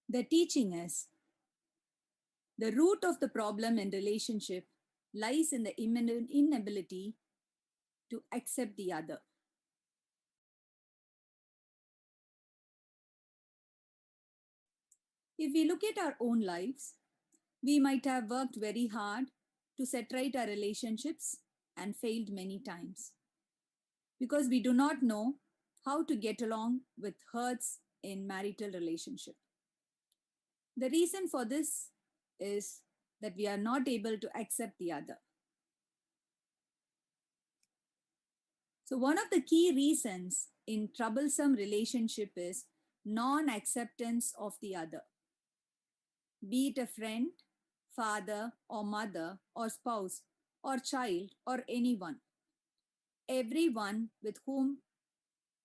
The teaching is the root of the problem in relationship lies in the inability to accept the other. If we look at our own lives, we might have worked very hard to set right our relationships and failed many times because we do not know how to get along with hurts in marital relationship. The reason for this is that we are not able to accept the other. So one of the key reasons in troublesome relationship is non-acceptance of the other. Be it a friend, father or mother or spouse or child or anyone. Everyone with whom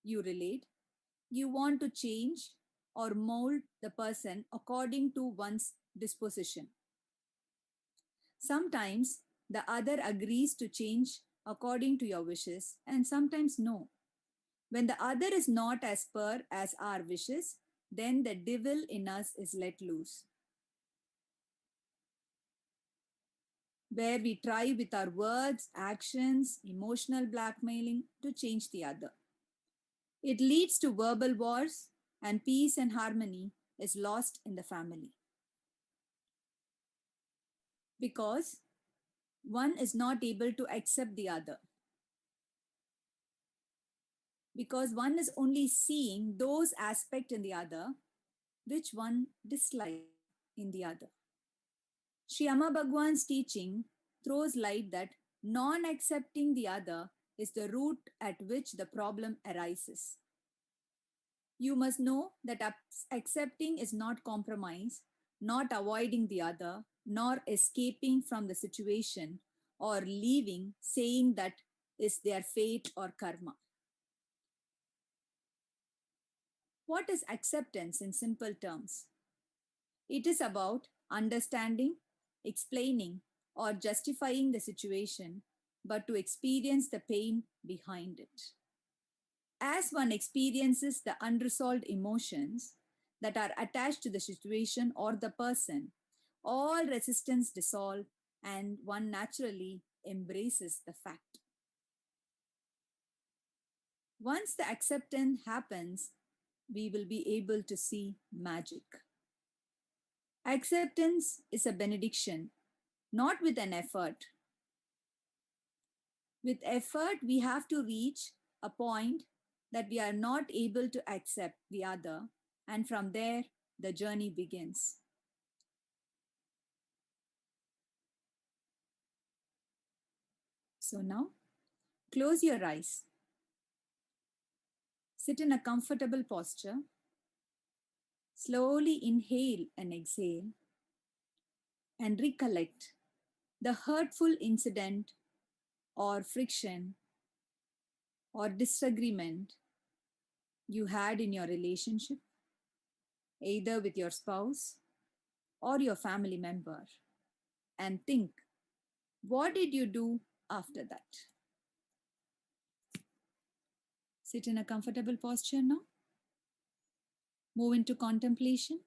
you relate, you want to change or mold the person according to one's disposition. Sometimes the other agrees to change according to your wishes, and sometimes no. When the other is not as per as our wishes, then the devil in us is let loose, where we try with our words, actions, emotional blackmailing to change the other. It leads to verbal wars, and peace and harmony is lost in the family. Because one is not able to accept the other. Because one is only seeing those aspects in the other which one dislikes in the other. Sri Amma Bhagwan's teaching throws light that non-accepting the other is the root at which the problem arises. You must know that accepting is not compromise, not avoiding the other, nor escaping from the situation or leaving, saying that is their fate or karma. What is acceptance in simple terms? It is about understanding, explaining, or justifying the situation, but to experience the pain behind it. As one experiences the unresolved emotions that are attached to the situation or the person, all resistance dissolves and one naturally embraces the fact. Once the acceptance happens, we will be able to see magic. Acceptance is a benediction, not with an effort. With effort, we have to reach a point that we are not able to accept the other, and from there, the journey begins. So now, close your eyes. Sit in a comfortable posture. Slowly inhale and exhale and recollect the hurtful incident or friction or disagreement you had in your relationship, either with your spouse or your family member, and think, what did you do after that? Sit in a comfortable posture now. Move into contemplation.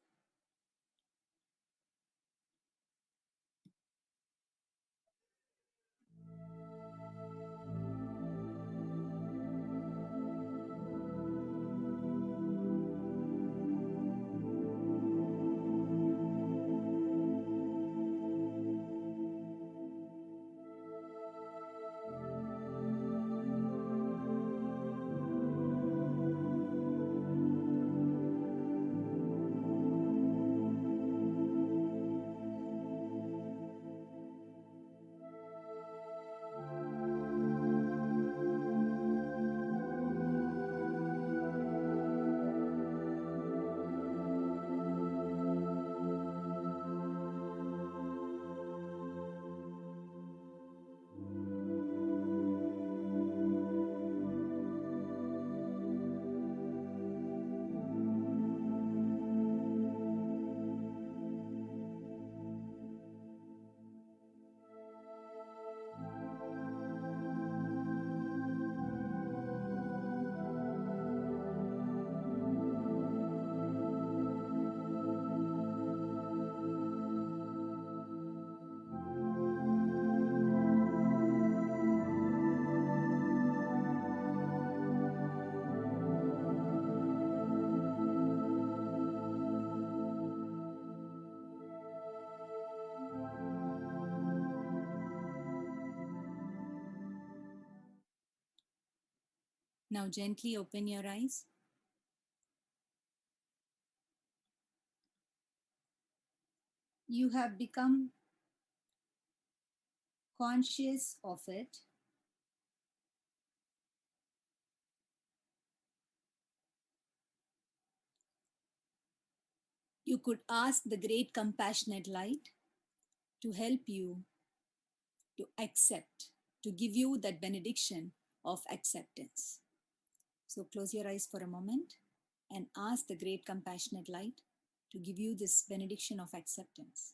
Now gently open your eyes. You have become conscious of it. You could ask the great compassionate light to help you to accept, to give you that benediction of acceptance. So close your eyes for a moment and ask the great compassionate light to give you this benediction of acceptance.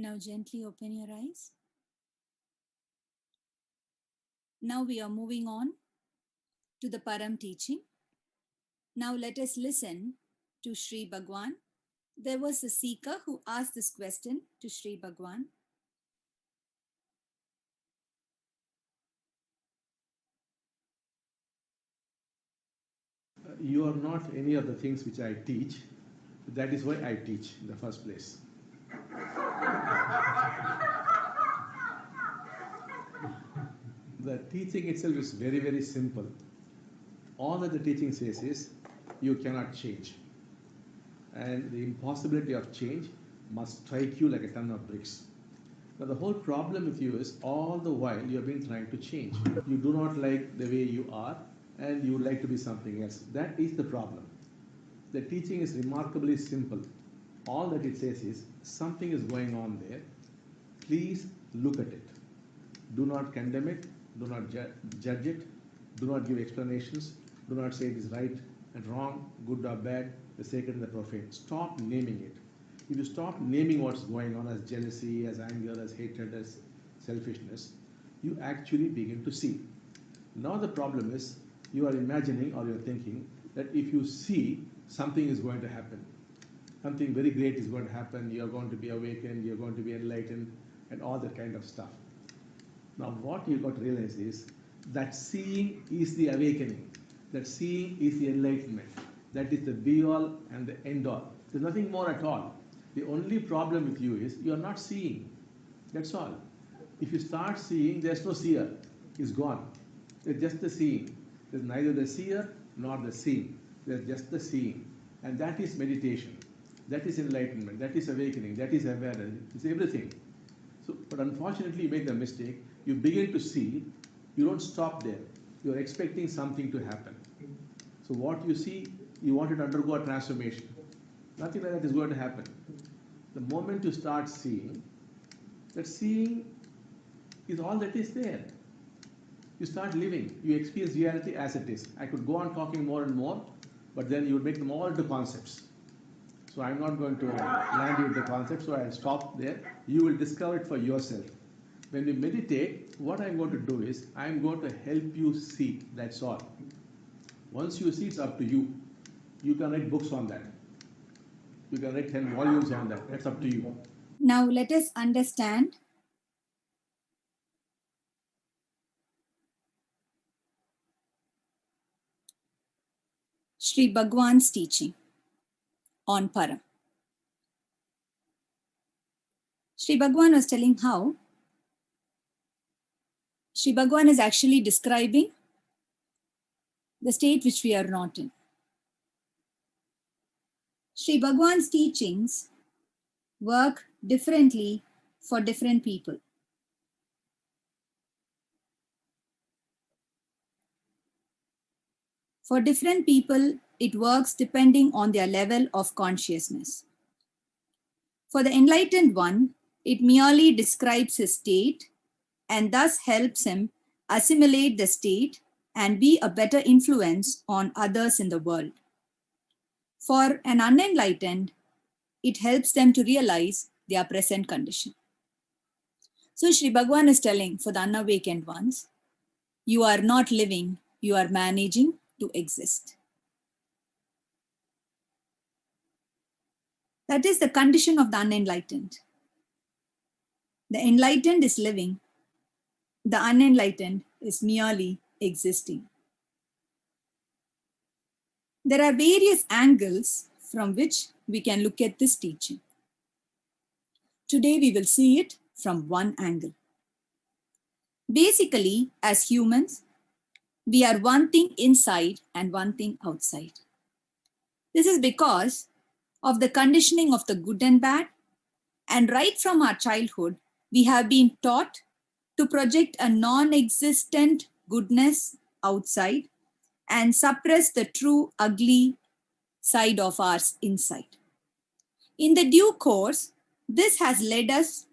Now gently open your eyes. Now we are moving on to the Param teaching. Now let us listen to Sri Bhagwan. There was a seeker who asked this question to Sri Bhagwan. You are not any of the things which I teach. That is why I teach in the first place. The teaching itself is very, very simple. All that the teaching says is you cannot change. And the impossibility of change must strike you like a ton of bricks. Now, the whole problem with you is all the while you have been trying to change. You do not like the way you are and you would like to be something else. That is the problem. The teaching is remarkably simple. All that it says is something is going on there. Please look at it. Do not condemn it. Do not judge it. Do not give explanations. Do not say it is right and wrong, good or bad, the sacred and the profane. Stop naming it. If you stop naming what's going on as jealousy, as anger, as hatred, as selfishness, you actually begin to see. Now the problem is you are imagining or you're thinking that if you see, something is going to happen. Something very great is going to happen. You're going to be awakened. You're going to be enlightened and all that kind of stuff. Now what you've got to realize is that seeing is the awakening. That seeing is the enlightenment. That is the be-all and the end-all. There's nothing more at all. The only problem with you is you're not seeing. That's all. If you start seeing, there's no seer. It's gone. There's just the seeing. There's neither the seer nor the seeing. There's just the seeing. And that is meditation. That is enlightenment. That is awakening. That is awareness. It's everything. So, but unfortunately, you make the mistake. You begin to see. You don't stop there. You're expecting something to happen. So what you see, you want it to undergo a transformation. Nothing like that is going to happen. The moment you start seeing, that seeing is all that is there. You start living. You experience reality as it is. I could go on talking more and more, but then you would make them all into concepts. So I'm not going to land you with the concept, so I'll stop there. You will discover it for yourself. When we meditate, what I'm going to do is, I'm going to help you see, that's all. Once you see, it's up to you. You can write books on that. You can write 10 volumes on that. That's up to you. Now let us understand Sri Bhagwan's teaching on Param. Sri Bhagwan was telling how Sri Bhagwan is actually describing the state which we are not in. Sri Bhagwan's teachings work differently for different people. For different people, it works depending on their level of consciousness. For the enlightened one, it merely describes his state and thus helps him assimilate the state, and be a better influence on others in the world. For an unenlightened, it helps them to realize their present condition. So Sri Bhagwan is telling for the unawakened ones, you are not living, you are managing to exist. That is the condition of the unenlightened. The enlightened is living, the unenlightened is merely existing. There are various angles from which we can look at this teaching. Today we will see it from one angle. Basically, as humans, we are one thing inside and one thing outside. This is because of the conditioning of the good and bad, and right from our childhood, we have been taught to project a non-existent goodness outside and suppress the true ugly side of ours inside. In the due course, this has led us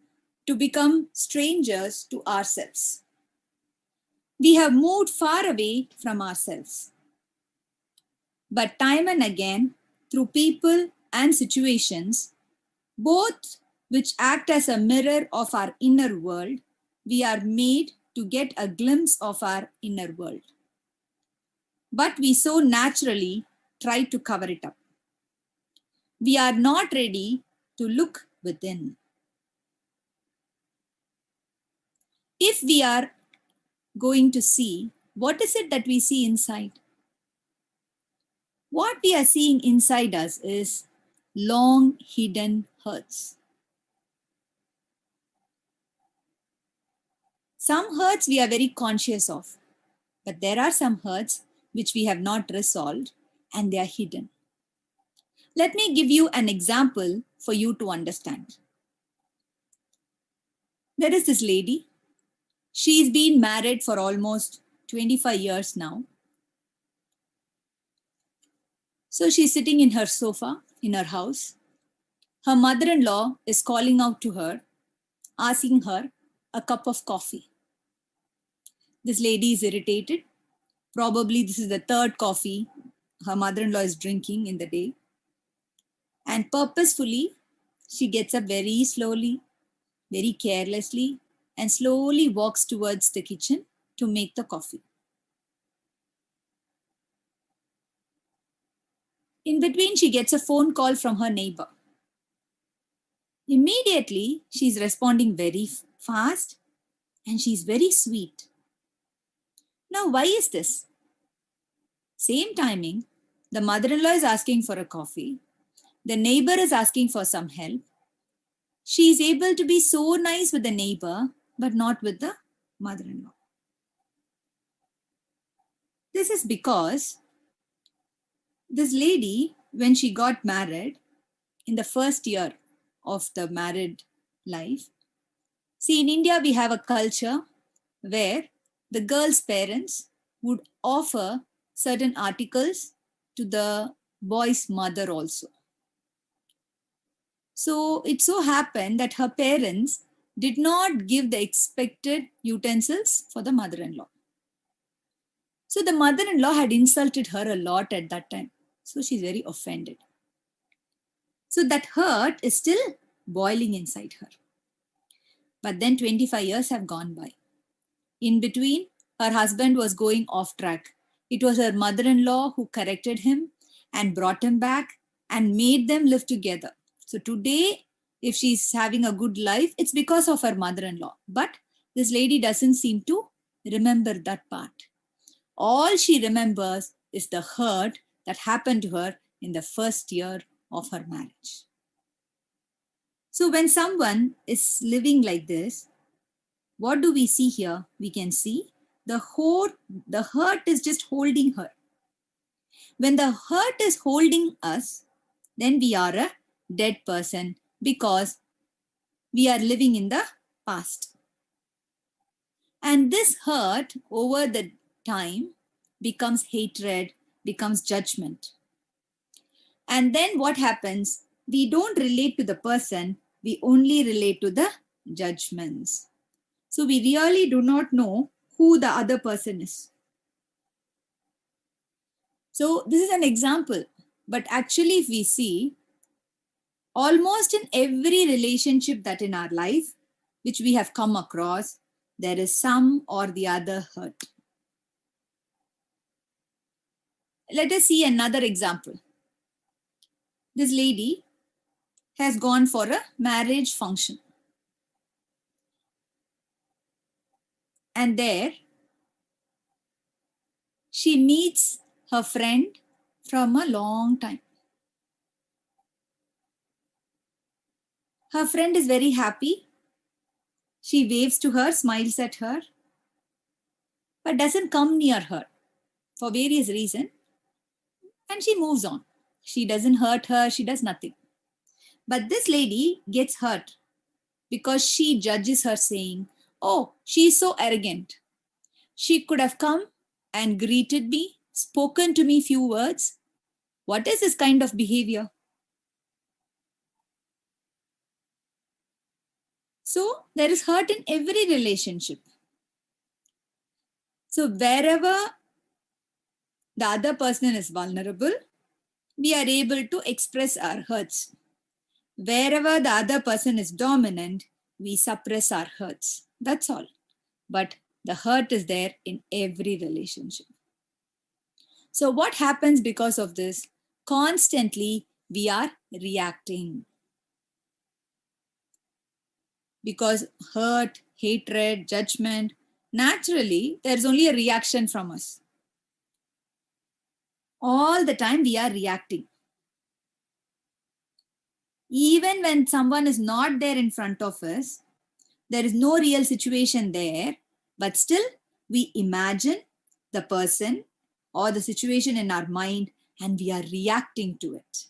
to become strangers to ourselves. We have moved far away from ourselves. But time and again, through people and situations, both which act as a mirror of our inner world, we are made to get a glimpse of our inner world. But we so naturally try to cover it up. We are not ready to look within. If we are going to see, what is it that we see inside? What we are seeing inside us is long hidden hurts. Some hurts we are very conscious of, but there are some hurts which we have not resolved and they are hidden. Let me give you an example for you to understand. There is this lady. She's been married for almost 25 years now. So she's sitting in her sofa in her house. Her mother-in-law is calling out to her, asking her a cup of coffee. This lady is irritated. Probably this is the third coffee her mother-in-law is drinking in the day. And purposefully, she gets up very slowly, very carelessly, and slowly walks towards the kitchen to make the coffee. In between, she gets a phone call from her neighbor. Immediately, she's responding very fast and she's very sweet. Now, why is this? Same timing, the mother-in-law is asking for a coffee. The neighbor is asking for some help. She is able to be so nice with the neighbor, but not with the mother-in-law. This is because this lady, when she got married, in the first year of the married life, see, in India, we have a culture where the girl's parents would offer certain articles to the boy's mother also. So it so happened that her parents did not give the expected utensils for the mother-in-law. So the mother-in-law had insulted her a lot at that time. So she's very offended. So that hurt is still boiling inside her. But then 25 years have gone by. In between, her husband was going off track. It was her mother-in-law who corrected him and brought him back and made them live together. So today, if she's having a good life, it's because of her mother-in-law. But this lady doesn't seem to remember that part. All she remembers is the hurt that happened to her in the first year of her marriage. So when someone is living like this, what do we see here? We can see the hurt is just holding her. When the hurt is holding us, then we are a dead person because we are living in the past. And this hurt over the time becomes hatred, becomes judgment. And then what happens? We don't relate to the person, we only relate to the judgments. So we really do not know who the other person is. So this is an example, but actually if we see, almost in every relationship that in our life, which we have come across, there is some or the other hurt. Let us see another example. This lady has gone for a marriage function. And there, she meets her friend from a long time. Her friend is very happy. She waves to her, smiles at her, but doesn't come near her for various reasons. And she moves on. She doesn't hurt her, she does nothing. But this lady gets hurt because she judges her, saying, "Oh, she's so arrogant. She could have come and greeted me, spoken to me few words. What is this kind of behavior?" So there is hurt in every relationship. So wherever the other person is vulnerable, we are able to express our hurts. Wherever the other person is dominant, we suppress our hurts. That's all. But the hurt is there in every relationship. So what happens because of this? Constantly we are reacting. Because hurt, hatred, judgment, naturally there's only a reaction from us. All the time we are reacting. Even when someone is not there in front of us, there is no real situation there, but still we imagine the person or the situation in our mind and we are reacting to it.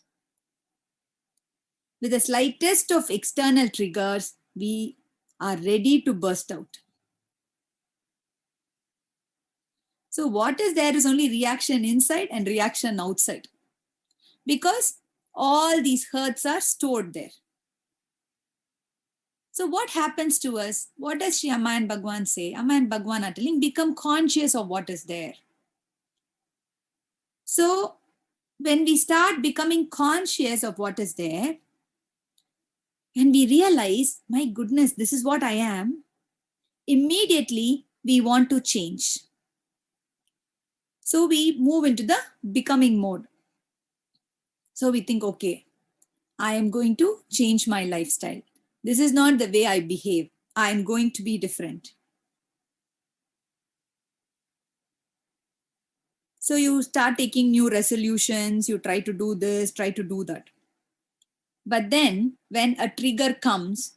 With the slightest of external triggers, we are ready to burst out. So what is there is only reaction inside and reaction outside. Because all these hurts are stored there. So what happens to us? What does Sri Amayan Bhagwan say? Amayan Bhagwan are telling, become conscious of what is there. So when we start becoming conscious of what is there, and we realize, my goodness, this is what I am, immediately we want to change. So we move into the becoming mode. So we think, okay, I am going to change my lifestyle. This is not the way I behave. I am going to be different. So you start taking new resolutions. You try to do this, try to do that. But then when a trigger comes,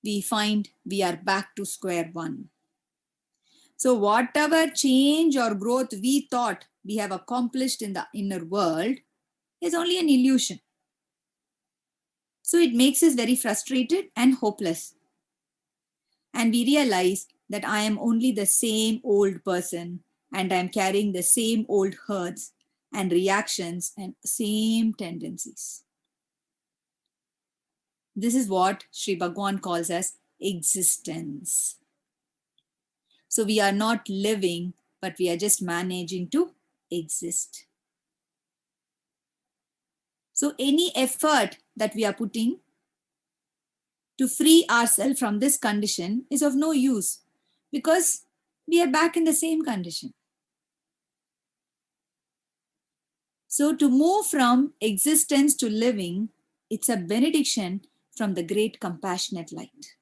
we find we are back to square one. So whatever change or growth we thought we have accomplished in the inner world is only an illusion. So it makes us very frustrated and hopeless. And we realize that I am only the same old person and I am carrying the same old hurts and reactions and same tendencies. This is what Sri Bhagwan calls as existence. So we are not living, but we are just managing to exist. So any effort that we are putting to free ourselves from this condition is of no use because we are back in the same condition. So to move from existence to living, it's a benediction from the great compassionate light.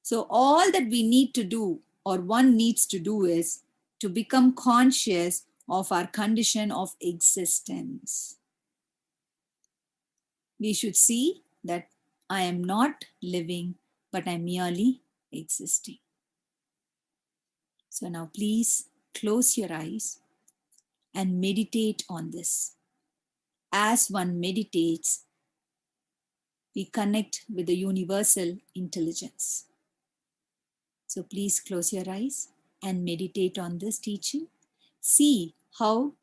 So all that we need to do, or one needs to do, is to become conscious of our condition of existence. We should see that I am not living, but I'm merely existing. So now please close your eyes and meditate on this. As one meditates, we connect with the universal intelligence. So please close your eyes and meditate on this teaching. See how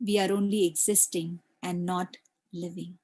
we are only existing and not living.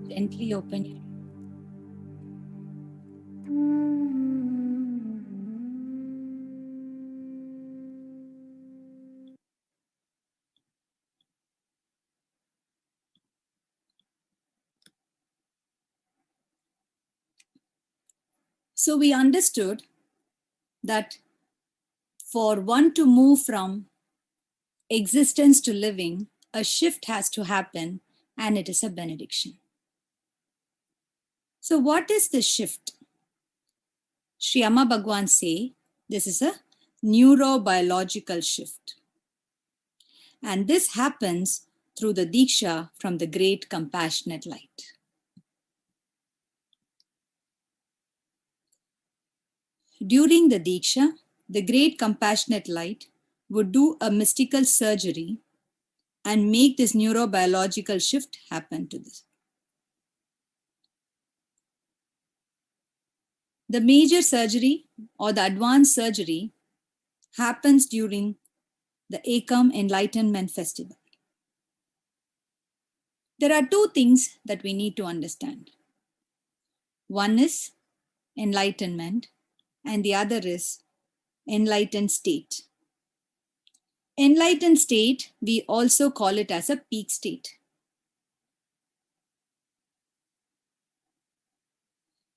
Gently open your So we understood that for one to move from existence to living, a shift has to happen, and it is a benediction. So, what is this shift? Sri Amma Bhagwan say this is a neurobiological shift. And this happens through the Diksha from the great compassionate light. During the Diksha, the great compassionate light would do a mystical surgery and make this neurobiological shift happen to this. The major surgery or the advanced surgery happens during the Ekam Enlightenment Festival. There are two things that we need to understand. One is enlightenment, and the other is enlightened state. Enlightened state, we also call it as a peak state.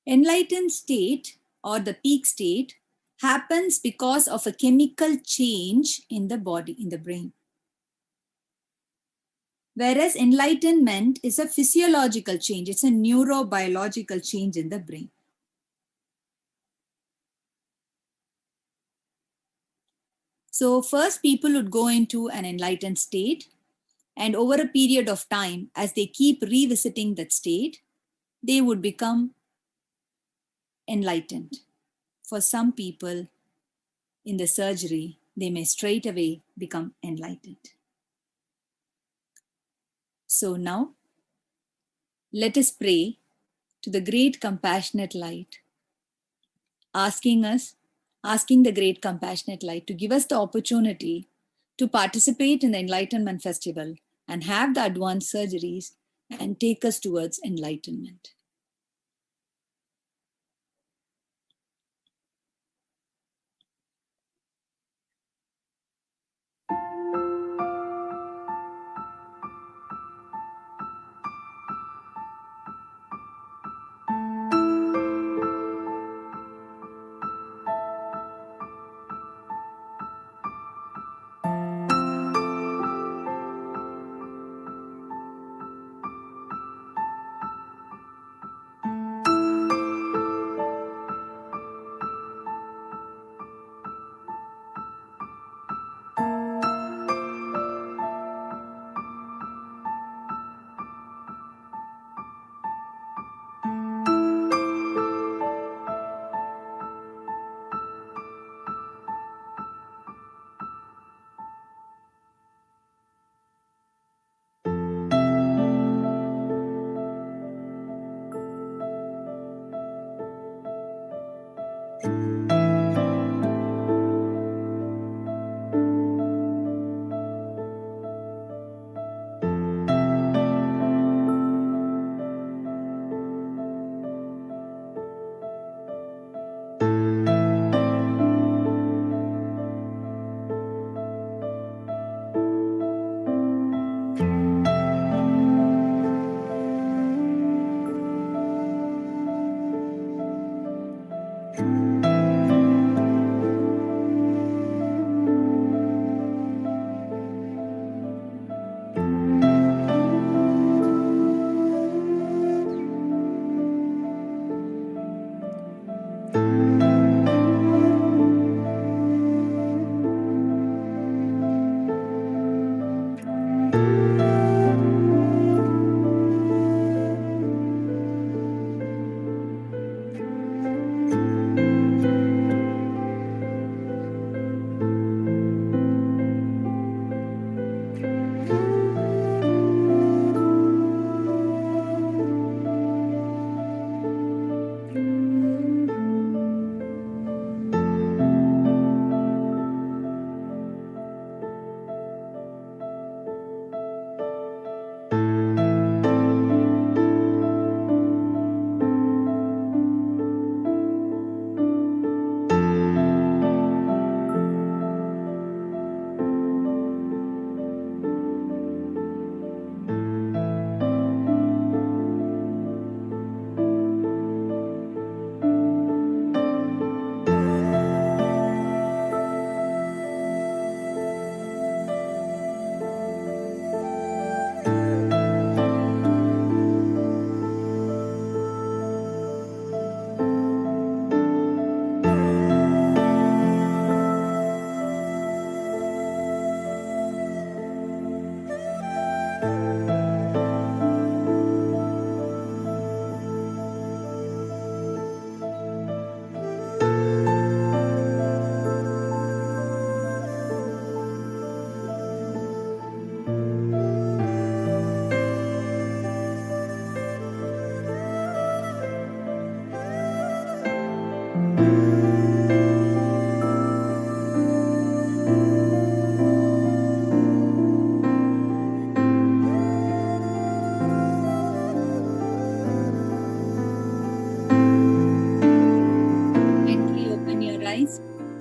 Enlightened state or the peak state happens because of a chemical change in the body, in the brain. Whereas enlightenment is a physiological change, it's a neurobiological change in the brain. So first people would go into an enlightened state, and over a period of time, as they keep revisiting that state, they would become enlightened. For some people in the surgery, they may straight away become enlightened. So now, let us pray to the great compassionate light, asking the great compassionate light to give us the opportunity to participate in the Enlightenment Festival and have the advanced surgeries and take us towards enlightenment.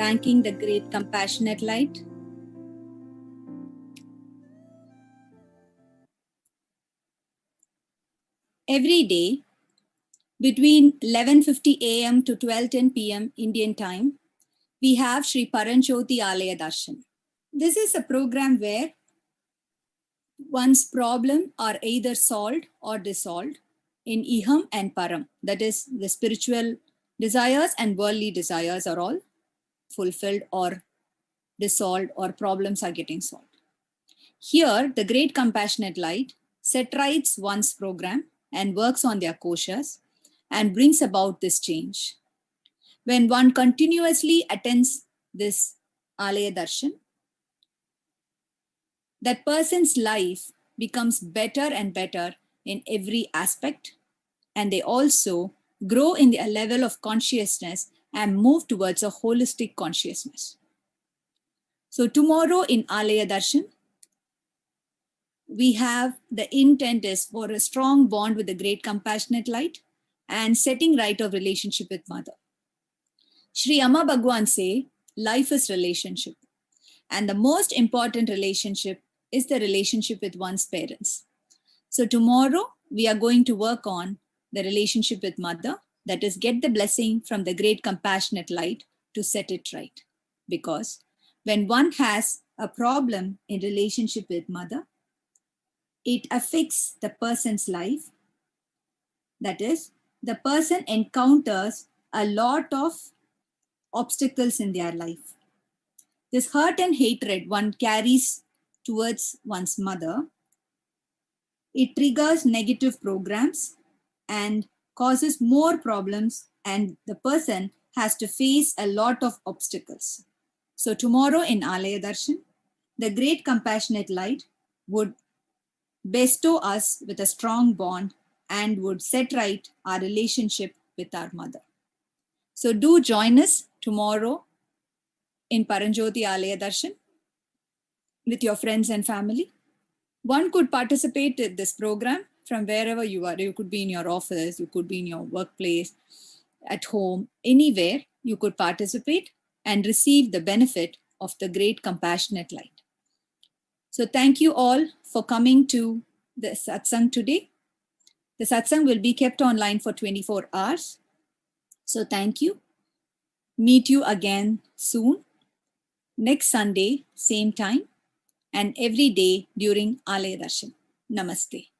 thanking the great compassionate light. Every day, between 11:50 a.m. to 12:10 p.m. Indian time, we have Sri Paranjyoti Alaya Darshan. This is a program where one's problem are either solved or dissolved in Iham and Param. That is, the spiritual desires and worldly desires are all fulfilled or dissolved, or problems are getting solved. Here, the great compassionate light set rights one's program and works on their koshas and brings about this change. When one continuously attends this Alaya Darshan, that person's life becomes better and better in every aspect, and they also grow in the level of consciousness and move towards a holistic consciousness. So tomorrow in Alaya Darshan, we have the intent is for a strong bond with the great compassionate light and setting right of relationship with mother. Sri Amma Bhagwan say, life is relationship. And the most important relationship is the relationship with one's parents. So tomorrow we are going to work on the relationship with mother, that is, get the blessing from the great compassionate light to set it right. Because when one has a problem in relationship with mother, it affects the person's life. That is, the person encounters a lot of obstacles in their life. This hurt and hatred one carries towards one's mother, it triggers negative programs and causes more problems, and the person has to face a lot of obstacles. So tomorrow in Alaya Darshan, the great compassionate light would bestow us with a strong bond and would set right our relationship with our mother. So do join us tomorrow in Paranjyoti Alaya Darshan with your friends and family. One could participate in this program from wherever you are. You could be in your office, you could be in your workplace, at home, anywhere you could participate and receive the benefit of the great compassionate light. So thank you all for coming to the satsang today. The satsang will be kept online for 24 hours. So thank you. Meet you again soon. Next Sunday, same time, and every day during Alaya Darshan. Namaste.